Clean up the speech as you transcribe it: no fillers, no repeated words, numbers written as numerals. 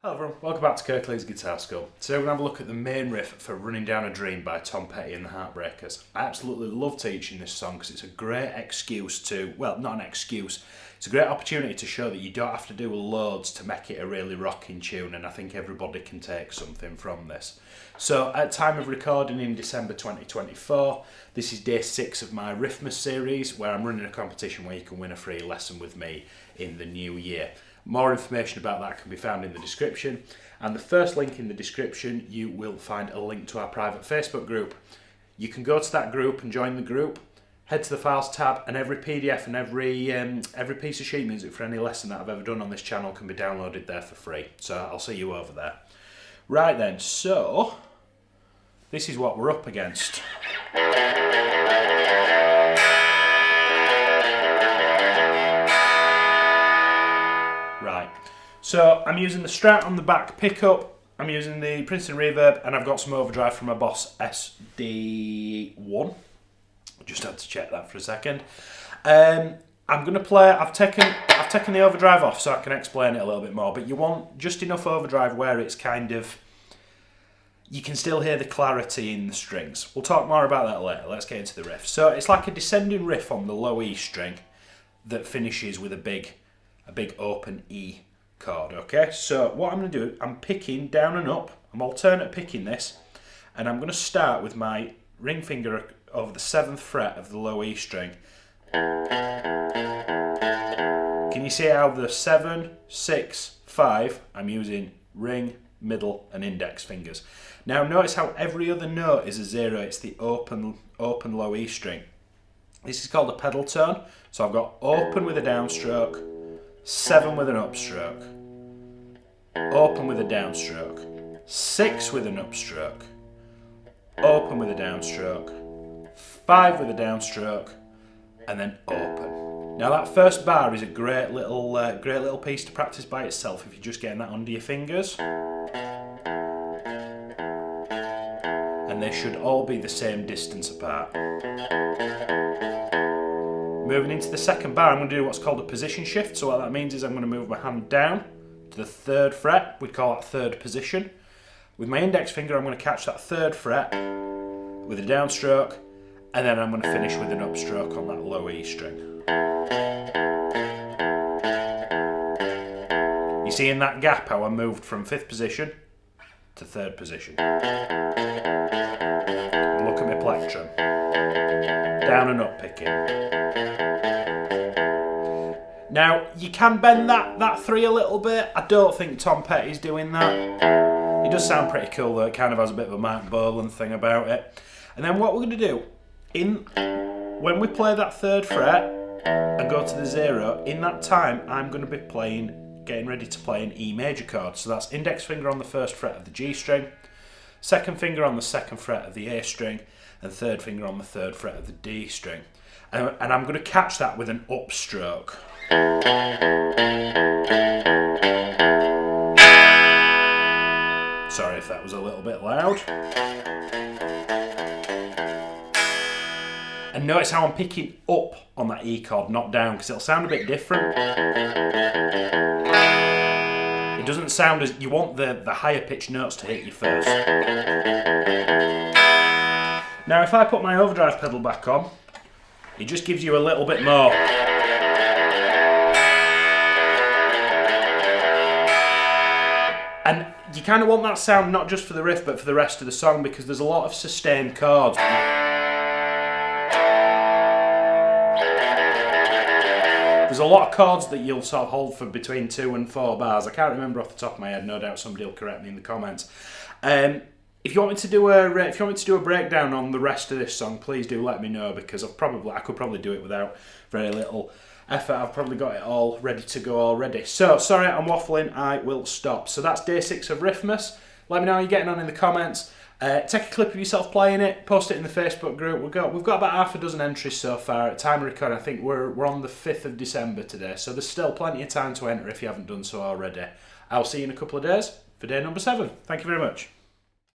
Hello everyone, welcome back to Kirklees Guitar School. Today we're going to have a look at the main riff for Running Down a Dream by Tom Petty and the Heartbreakers. I absolutely love teaching this song because it's a great excuse to, well, not an excuse, it's a great opportunity to show that you don't have to do loads to make it a really rocking tune, and I think everybody can take something from this. So at time of recording in December 2024, this is day 6 of my Riffmas series where I'm running a competition where you can win a free lesson with me in the new year. More information about that can be found in the description, and the first link in the description you will find a link to our private Facebook group. You can go to that group and join the group, head to the files tab, and every PDF and every piece of sheet music for any lesson that I've ever done on this channel can be downloaded there for free. So I'll see you over there. Right then, so this is what we're up against. Right, so I'm using the Strat on the back pickup, I'm using the Princeton reverb, and I've got some overdrive from my Boss SD1. Just had to check that for a second. I'm going to play, I've taken the overdrive off so I can explain it a little bit more, but you want just enough overdrive where it's kind of, you can still hear the clarity in the strings. We'll talk more about that later. Let's get into the riff. So it's like a descending riff on the low E string that finishes with a big open E chord, okay? So what I'm going to do, I'm picking down and up, I'm alternate picking this, and I'm going to start with my ring finger over the 7th fret of the low E string. Can you see how the 7, 6, 5, I'm using ring, middle and index fingers. Now notice how every other note is a 0, it's the open low E string. This is called a pedal tone, so I've got open with a downstroke, 7 with an upstroke, open with a downstroke, 6 with an upstroke, open with a downstroke, 5 with a downstroke, and then open. Now that first bar is a great little piece to practice by itself if you're just getting that under your fingers. And they should all be the same distance apart. Moving into the second bar, I'm going to do what's called a position shift. So what that means is I'm going to move my hand down to the 3rd fret. We'd call that 3rd position. With my index finger, I'm going to catch that 3rd fret with a downstroke, and then I'm going to finish with an upstroke on that low E string. You see in that gap how I moved from 5th position to 3rd position. Look at my plectrum. Down and up picking. Now, you can bend that 3 a little bit. I don't think Tom Petty's doing that. It does sound pretty cool though, it kind of has a bit of a Mike Campbell thing about it. And then what we're going to do, when we play that 3rd fret and go to the 0, in that time I'm going to be getting ready to play an E major chord. So that's index finger on the 1st fret of the G string, 2nd finger on the 2nd fret of the A string, and 3rd finger on the 3rd fret of the D string. And I'm going to catch that with an upstroke. Sorry if that was a little bit loud. And notice how I'm picking up on that E chord, not down, because it'll sound a bit different. It doesn't sound as, you want the higher pitched notes to hit you first. Now if I put my overdrive pedal back on, it just gives you a little bit more. And you kind of want that sound not just for the riff but for the rest of the song, because there's a lot of sustained chords. There's a lot of chords that you'll sort of hold for between 2 and 4 bars. I can't remember off the top of my head. No doubt somebody will correct me in the comments. If you want me to do a breakdown on the rest of this song, please do let me know, because I could probably do it without very little effort. I've probably got it all ready to go already. So sorry I'm waffling. I will stop. So that's day 6 of Riffmas. Let me know how you're getting on in the comments. Take a clip of yourself playing it, post it in the Facebook group. We've got about half a dozen entries so far. At time of recording, I think we're on the 5th of December today, so there's still plenty of time to enter if you haven't done so already. I'll see you in a couple of days for day number 7. Thank you very much.